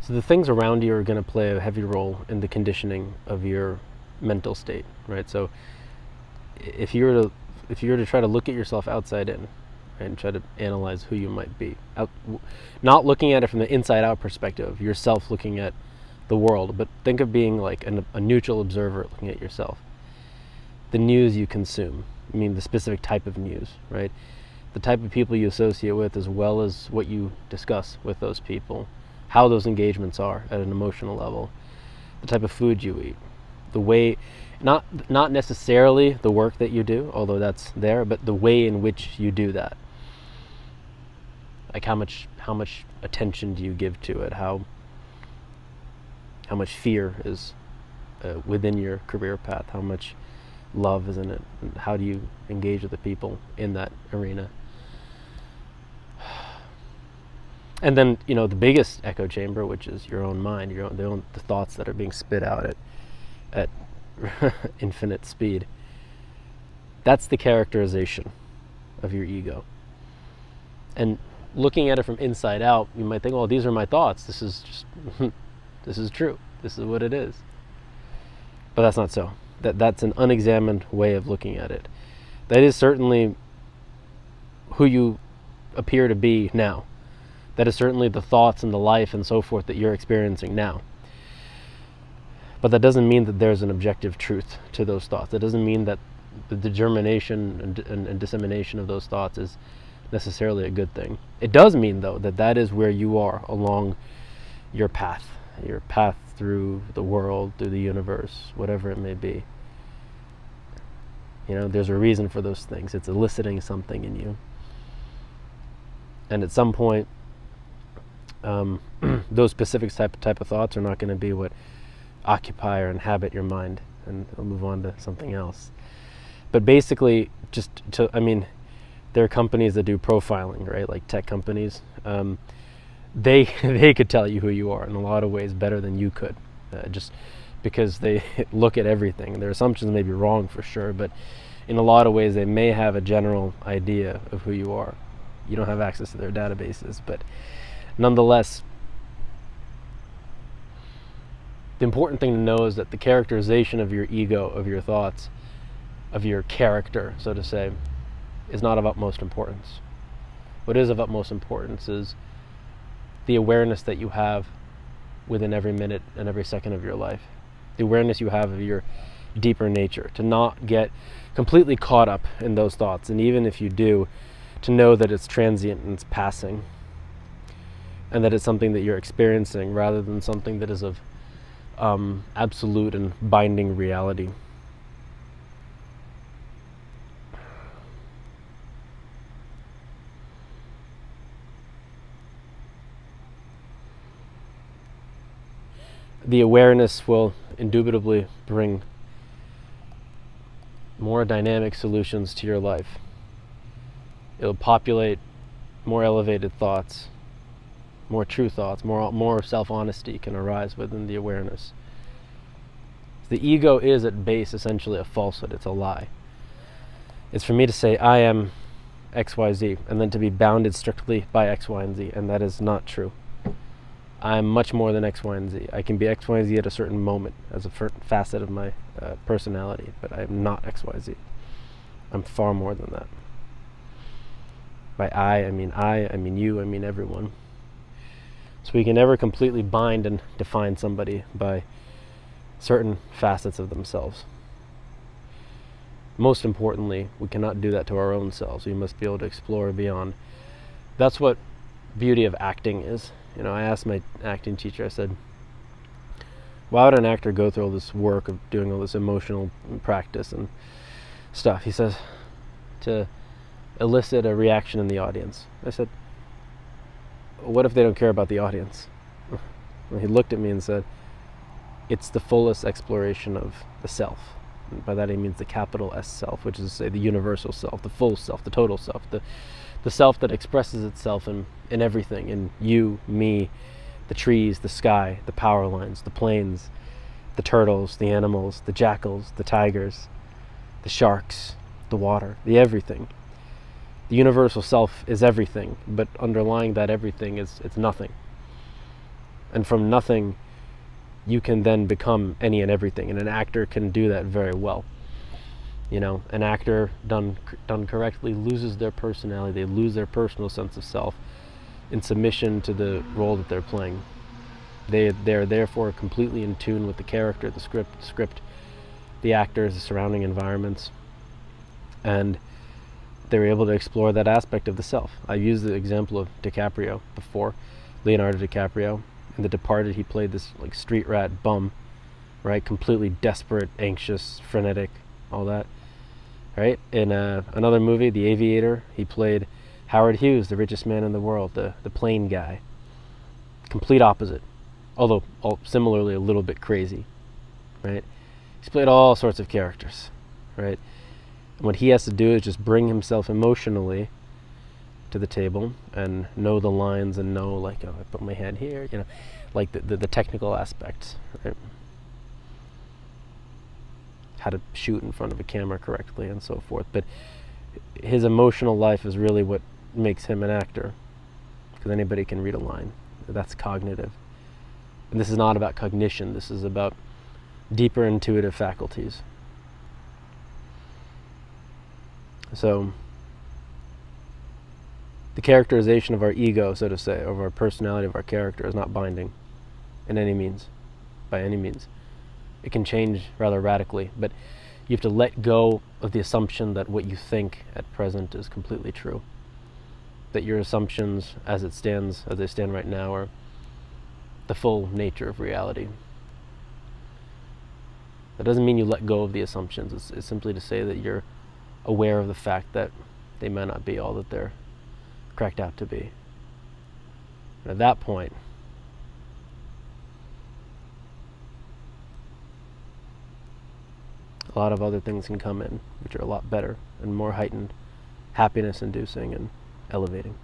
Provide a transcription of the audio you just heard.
So the things around you are going to play a heavy role in the conditioning of your mental state, right? So if you were to try to look at yourself outside in, right, and try to analyze who you might be, not looking at it from the inside out perspective, yourself looking at the world, but think of being like a neutral observer looking at yourself. The news you consume, I mean the specific type of news, right? The type of people you associate with, as well as what you discuss with those people, how those engagements are at an emotional level, the type of food you eat, the way, not necessarily the work that you do, although that's there, but the way in which you do that. Like how much attention do you give to it? How much fear is within your career path? How much love is in it? And how do you engage with the people in that arena? And then, you know, the biggest echo chamber, which is your own mind, the thoughts that are being spit out at infinite speed. That's the characterization of your ego. And looking at it from inside out, you might think, well, these are my thoughts. This is just, this is true. This is what it is. But that's not so. That's an unexamined way of looking at it. That is certainly who you appear to be now. That is certainly the thoughts and the life and so forth that you're experiencing now. But that doesn't mean that there's an objective truth to those thoughts. That doesn't mean that the germination and dissemination of those thoughts is necessarily a good thing. It does mean, though, that that is where you are along your path through the world, through the universe, whatever it may be. You know, there's a reason for those things. It's eliciting something in you. And at some point, those specific type of thoughts are not going to be what occupy or inhabit your mind, and I'll move on to something else. But basically, there are companies that do profiling, right? Like tech companies. They could tell you who you are in a lot of ways better than you could, just because they look at everything. Their assumptions may be wrong for sure, but in a lot of ways they may have a general idea of who you are. You don't have access to their databases, but nonetheless, the important thing to know is that the characterization of your ego, of your thoughts, of your character, so to say, is not of utmost importance. What is of utmost importance is the awareness that you have within every minute and every second of your life. The awareness you have of your deeper nature, to not get completely caught up in those thoughts, and even if you do, to know that it's transient and it's passing, and that it's something that you're experiencing rather than something that is of absolute and binding reality. The awareness will indubitably bring more dynamic solutions to your life. It'll populate more elevated thoughts, more true thoughts, more self-honesty can arise within the awareness. The ego is at base essentially a falsehood, it's a lie. It's for me to say I am XYZ and then to be bounded strictly by X, Y, and Z, and that is not true. I'm much more than X, Y, and Z. I can be X, Y, and Z at a certain moment as a facet of my personality, but I am not X, Y, Z. I'm far more than that. By I mean you, I mean everyone. So we can never completely bind and define somebody by certain facets of themselves. Most importantly, we cannot do that to our own selves. We must be able to explore beyond. That's what beauty of acting is. You know, I asked my acting teacher, I said, why would an actor go through all this work of doing all this emotional practice and stuff? He says, to elicit a reaction in the audience. I said, what if they don't care about the audience? And he looked at me and said, it's the fullest exploration of the self. And by that he means the capital S self, which is to say the universal self, the full self, the total self, the self that expresses itself in everything, in you, me, the trees, the sky, the power lines, the planes, the turtles, the animals, the jackals, the tigers, the sharks, the water, the everything. The universal self is everything, but underlying that everything it's nothing. And from nothing, you can then become any and everything. And an actor can do that very well. You know, an actor done correctly loses their personality. They lose their personal sense of self in submission to the role that they're playing. They're therefore completely in tune with the character, the script, the actors, the surrounding environments, and they're able to explore that aspect of the self. I've used the example of DiCaprio before. Leonardo DiCaprio. In The Departed, he played this like street rat bum, right? Completely desperate, anxious, frenetic, all that, right? In another movie, The Aviator, he played Howard Hughes, the richest man in the world, the plane guy. Complete opposite, although similarly a little bit crazy, right? He's played all sorts of characters, right? And what he has to do is just bring himself emotionally to the table and know the lines and know, like, oh, I put my hand here, you know, like the technical aspects, right? How to shoot in front of a camera correctly and so forth. But his emotional life is really what makes him an actor, because anybody can read a line. That's cognitive. And this is not about cognition. This is about deeper intuitive faculties. So the characterization of our ego, so to say, of our personality, of our character, is not binding in any means, by any means. It can change rather radically, but you have to let go of the assumption that what you think at present is completely true. That your assumptions, as they stand right now, are the full nature of reality. That doesn't mean you let go of the assumptions. It's simply to say that you're aware of the fact that they may not be all that they're cracked out to be. And at that point, a lot of other things can come in, which are a lot better and more heightened, happiness-inducing and elevating.